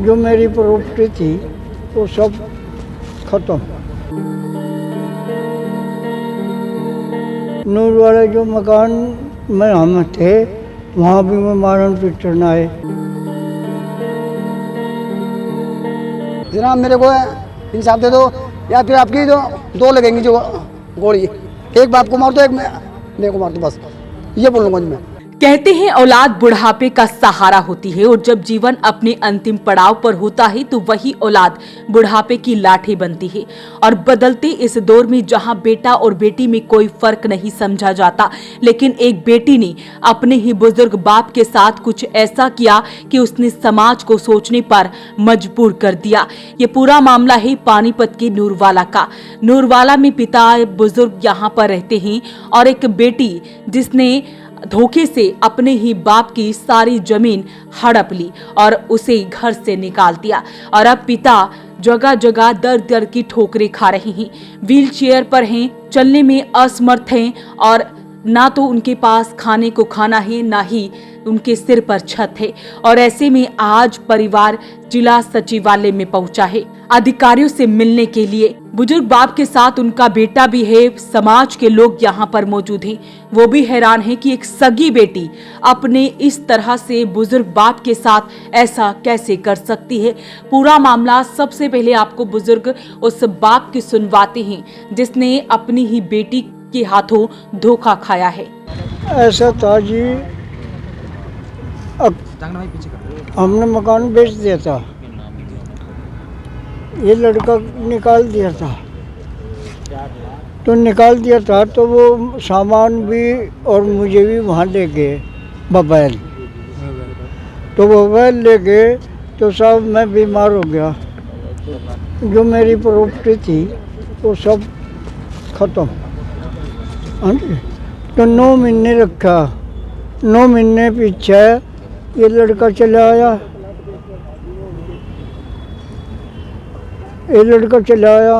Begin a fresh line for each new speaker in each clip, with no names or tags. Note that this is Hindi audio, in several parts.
जो मेरी प्रॉपर्टी थी वो सब खत्म। नूर वाले जो मकान में हम थे वहाँ भी मैं मारण पीटन आए।
जनाब मेरे को इंसाफ दे दो या फिर आपकी जो दो लगेंगी जो गोली, एक बाप को मार दो एक मेरे को मार दो, बस ये बोलूँगा मैं।
कहते हैं औलाद बुढ़ापे का सहारा होती है और जब जीवन अपने अंतिम पड़ाव पर होता है तो वही औलाद बुढ़ापे की लाठी बनती है। और बदलते इस दौर में जहां बेटा और बेटी में कोई फर्क नहीं समझा जाता, लेकिन एक बेटी ने अपने ही बुजुर्ग बाप के साथ कुछ ऐसा किया कि उसने समाज को सोचने पर मजबूर कर दिया। ये पूरा मामला है पानीपत के नूरवाला का। नूरवाला में पिता बुजुर्ग यहाँ पर रहते हैं और एक बेटी जिसने धोखे से अपने ही बाप की सारी जमीन हड़प ली और उसे घर से निकाल दिया। और अब पिता जगह जगह दर दर की ठोकरें खा रहे हैं, व्हील चेयर पर हैं, चलने में असमर्थ हैं और ना तो उनके पास खाने को खाना है ना ही उनके सिर पर छत है। और ऐसे में आज परिवार जिला सचिवालय में पहुंचा है अधिकारियों से मिलने के लिए। बुजुर्ग बाप के साथ उनका बेटा भी है। समाज के लोग यहाँ पर मौजूद हैं। वो भी हैरान है कि एक सगी बेटी अपने इस तरह से बुजुर्ग बाप के साथ ऐसा कैसे कर सकती है। पूरा मामला सबसे पहले आपको बुजुर्ग उस बाप की सुनवाते हैं जिसने अपनी ही बेटी के हाथों धोखा खाया है।
ऐसा था जी, हमने मकान बेच दिया था, ये लड़का निकाल दिया था। तो निकाल दिया था तो वो सामान भी और मुझे भी वहाँ ले गए मोबाइल। तो मोबाइल ले गए तो साहब मैं बीमार हो गया। जो मेरी प्रॉपर्टी थी वो सब खत्म। हाँ जी। तो 9 महीने रखा, 9 महीने पीछे ये लड़का चला आया। ये लड़का चला आया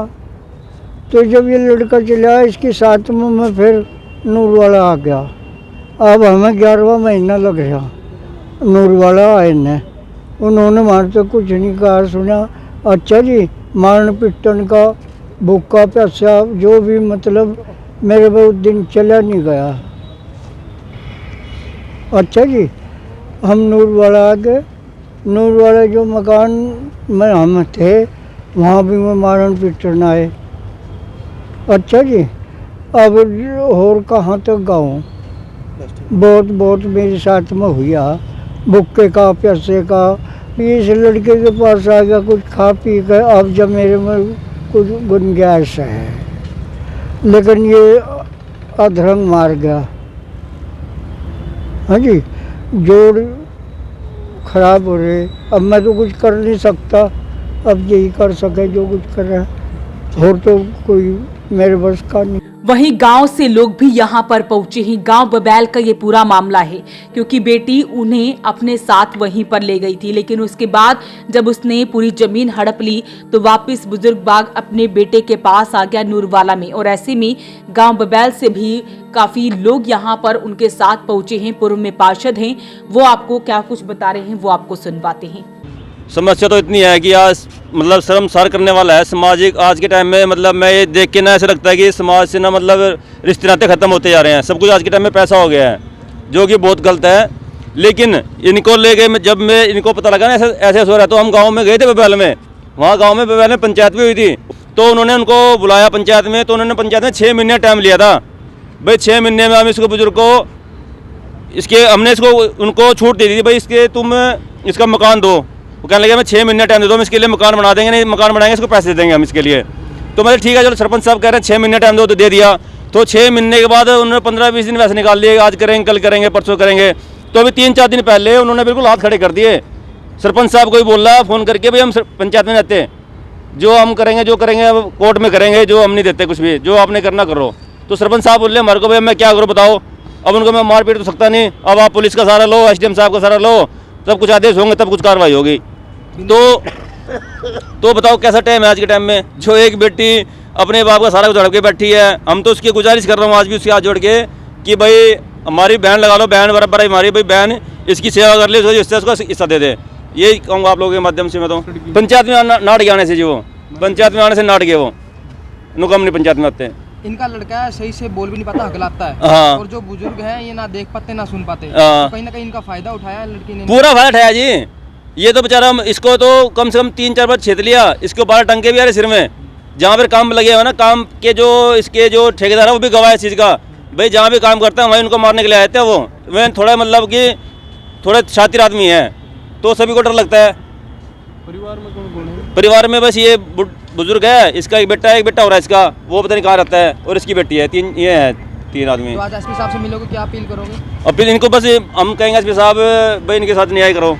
तो जब ये लड़का चला आया इसके साथ में मैं फिर नूर वाला आ गया। अब हमें 11वां महीना लग रहा नूर वाला आए ने। उन्होंने हमारे तो कुछ नहीं कहा सुना। अच्छा जी, मारण पिटन का भूखा प्यासा जो भी मतलब मेरे बहुत दिन चला नहीं गया। अच्छा जी, हम नूर वाला आ गए। नूर वाले जो मकान में हम थे वहाँ भी मैं मारण पीटन आए। अच्छा जी, अब और कहाँ तक गाऊँ, बहुत मेरे साथ में हुआ भूखे का प्यासे का। इस लड़के के पास आ गया कुछ खा पी कर, अब जब मेरे में कुछ गुंजाइश है, लेकिन ये अधरंग मार गया। हाँ जी, जोड़ खराब हो रहे। अब मैं तो कुछ कर नहीं सकता, अब यही कर सके जो कुछ कर रहा है, और तो कोई मेरे बस का नहीं।
वहीं गांव से लोग भी यहां पर पहुंचे हैं। गांव बबैल का ये पूरा मामला है क्योंकि बेटी उन्हें अपने साथ वहीं पर ले गई थी, लेकिन उसके बाद जब उसने पूरी जमीन हड़प ली तो वापस बुजुर्ग बाग अपने बेटे के पास आ गया नूरवाला में। और ऐसे में गांव बबैल से भी काफी लोग यहां पर उनके साथ पहुंचे हैं। पूर्व में पार्षद हैं, वो आपको क्या कुछ बता रहे हैं वो आपको सुनवाते हैं।
समस्या तो इतनी है कि आज मतलब शर्मसार करने वाला है सामाजिक आज के टाइम में। मतलब मैं ये देख के ना ऐसा लगता है कि समाज से ना मतलब रिश्ते नाते ख़त्म होते जा रहे हैं। सब कुछ आज के टाइम में पैसा हो गया है, जो कि बहुत गलत है। लेकिन इनको ले गए, जब मैं इनको पता लगा ना ऐसे हो रहा है, तो हम गाँव में गए थे बबैल में। वहाँ गाँव में बबैल में पंचायत भी हुई थी, तो उन्होंने उनको बुलाया पंचायत में। तो उन्होंने पंचायत में 6 महीने टाइम लिया था। भाई 6 महीने में हम इसको बुजुर्ग को हमने इसको उनको छूट दे दी थी, भाई इसके तुम इसका मकान दो। वो कहने लगे मैं 6 महीने टाइम दे दो, हम इसके लिए मकान बना देंगे, नहीं मकान बनाएंगे इसको पैसे दे देंगे हम इसके लिए। तो मतलब ठीक है चलो, सरपंच साहब कह रहे हैं 6 महीने टाइम दो, तो दे दिया। तो 6 महीने के बाद उन्होंने 15-20 दिन वैसे निकाल लिए, आज करेंगे कल करेंगे परसों करेंगे। तो अभी 3-4 दिन पहले उन्होंने बिल्कुल हाथ खड़े कर दिए। सरपंच साहब को ही बोल रहा फ़ोन करके, भाई हम पंचायत में रहते हैं, जो हम करेंगे जो करेंगे अब कोर्ट में करेंगे, जो हम नहीं देते कुछ भी, जो आपने करना करो। तो सरपंच साहब बोल रहे हमारे को, भाई मैं क्या करूँ बताओ। अब उनको मैं मार पीट तो सकता नहीं, अब आप पुलिस का सहारा लो, SDM साहब का सहारा लो, तब कुछ आदेश होंगे तब कुछ कार्रवाई होगी। तो बताओ कैसा टाइम है आज के टाइम में, जो एक बेटी अपने बाप का सारा कुछ हड़प के बैठी है। हम तो उसकी गुजारिश कर रहा हूँ आज भी उसके हाथ जोड़ के कि भाई हमारी बहन लगा लो, बहन बराबर है हमारी, भाई बहन इसकी सेवा कर ले, इससे उसको हिस्सा दे दे। यही कहूँगा आप लोगों के माध्यम से। मैं तो पंचायत में नाट गया आने से, जो पंचायत में आने से नाट गए, वो नुकम नहीं पंचायत में आते हैं।
इनका लड़का है, सही से बोल भी नहीं पाता, हकलाता है।
हाँ।
और जो बुजुर्ग हैं ये ना देख पाते ना सुन पाते,
हाँ।
तो कहीं ना कहीं इनका फायदा उठाया लड़की ने।
पूरा फायदा उठाया जी। ये तो बेचारा, इसको तो कम से कम 3-4 बार छेद लिया, इसको 12 टंके भी आ रहे सिर में। जहाँ पर काम लगे हुए ना, काम के जो इसके जो ठेकेदार है वो भी गवाह है इस चीज़ का, भाई जहाँ भी काम करता है वहीं उनको मारने के लिए आए थे। वो वह थोड़ा मतलब कि थोड़े शातिर आदमी है, तो सभी को डर लगता है।
परिवार में कौन है?
परिवार में बस ये बुजुर्ग है, इसका एक बेटा हो रहा है इसका, वो पता नहीं कहाँ रहता है, और इसकी बेटी है। ये है 3 आदमी।
तो आज एसपी साहब से मिलोगे, क्या अपील करोगे?
अपील इनको बस हम कहेंगे एसपी साहब भाई इनके साथ न्याय करो,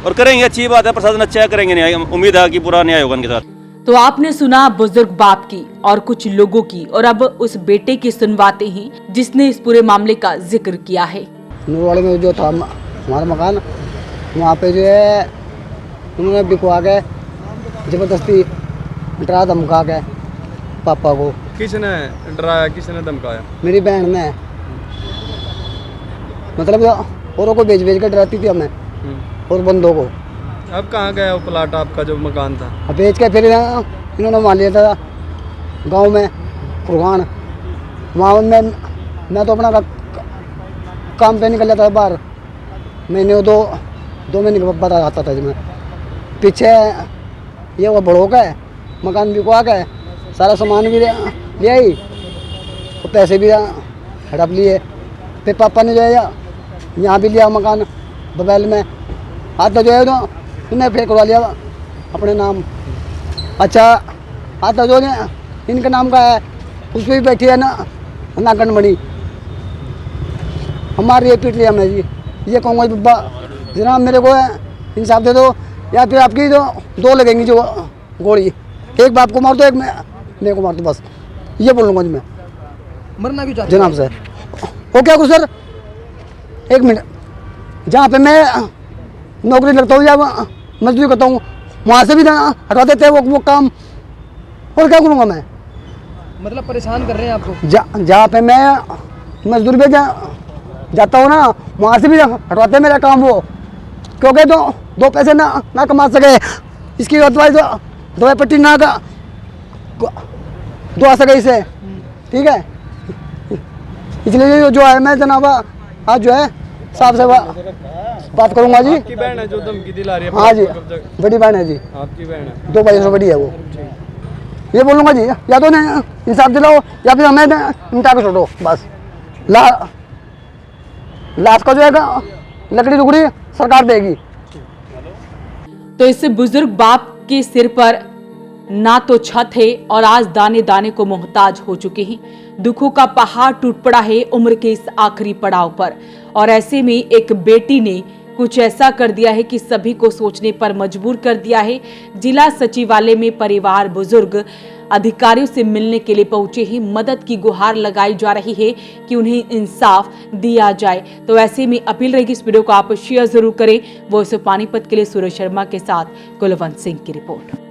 और करेंगे। अच्छी बात है, प्रशासन अच्छा है, करेंगे न्याय। उम्मीद है कि पूरा न्याय होगा इनके साथ।
तो आपने सुना बुजुर्ग बाप की और कुछ लोगों की, और अब उस बेटे की सुनवाते हैं जिसने इस पूरे मामले का जिक्र किया है।
नूरवाड़े में जो था हमारा मकान, वहाँ पे जो है उन्होंने बिकवा के ज़बरदस्ती डरा धमका के पापा को।
किसने डराया, किसने धमकाया?
मेरी बहन ने, मतलब औरों को बेच के डराती थी हमें और बंदों को।
अब कहाँ गया वो प्लाट आपका जो मकान था?
अब बेच के फिर इन्होंने मान लिया था गांव में कुरगान। वहाँ मैं तो अपना काम पे निकल जाता था बाहर, महीने 2 महीने के बाद आता था। मैं पीछे ये वो बड़ों का है, मकान बिकवा के सारा सामान भी ले आई और पैसे भी हड़प लिए। फिर पापा ने जो है यहाँ भी लिया मकान बबैल में, आता जो है तो उन्हें फिर करवा लिया अपने नाम। अच्छा, आता जो है इनके नाम का है, उस पर भी बैठी है ना नागनमणि, हमारी ये पीट लिया। मैं जी ये कहूँगा बब्बा जनाब मेरे को इंसाफ दे दो, या फिर आपकी जो 2 लगेंगी जो गोली, एक बाप को मार दो, एक मेरे को मार दो, बस ये बोलूँगा जी मैं।
मरना क्यों चाहते
जनाब सर वो क्या कुछ सर, 1 मिनट, जहाँ पे मैं नौकरी लगता हूँ या मजदूरी करता हूँ वहाँ से भी हटवा देते हैं वो काम, और क्या करूँगा मैं?
मतलब परेशान कर रहे हैं आपको?
जहाँ पे मैं मजदूरी पे जाता हूँ ना, वहाँ से भी हटवाते हैं मेरा काम वो, क्योंकि तो 2 पैसे ना कमा सके, इसकी दवाई पट्टी ना दवा सके इसे, ठीक है। इसलिए जो है मैं जनाब आज जो है साहब से बात करूँगा जी।
आपकी बहन है जो धमकी दिला रही है?
हाँ जी, बड़ी बहन है जी,
आपकी बहन है,
2 भाइयों से बड़ी है वो। ये बोलूँगा जी, या तो इंसाफ दिलाओ या फिर हमें निपटा के छोड़ो, बस। लाश का जो है लकड़ी लुकड़ी सरकार देगी।
तो इस बुजुर्ग बाप के सिर पर ना तो छत है और आज दाने दाने को मोहताज हो चुके हैं। दुखों का पहाड़ टूट पड़ा है उम्र के इस आखिरी पड़ाव पर, और ऐसे में एक बेटी ने कुछ ऐसा कर दिया है कि सभी को सोचने पर मजबूर कर दिया है। जिला सचिवालय में परिवार बुजुर्ग अधिकारियों से मिलने के लिए पहुंचे हैं। मदद की गुहार लगाई जा रही है कि उन्हें इंसाफ दिया जाए। तो ऐसे में अपील रहेगी इस वीडियो को आप शेयर जरूर करें। वॉइस ऑफ पानीपत के लिए सूरज शर्मा के साथ कुलवंत सिंह की रिपोर्ट।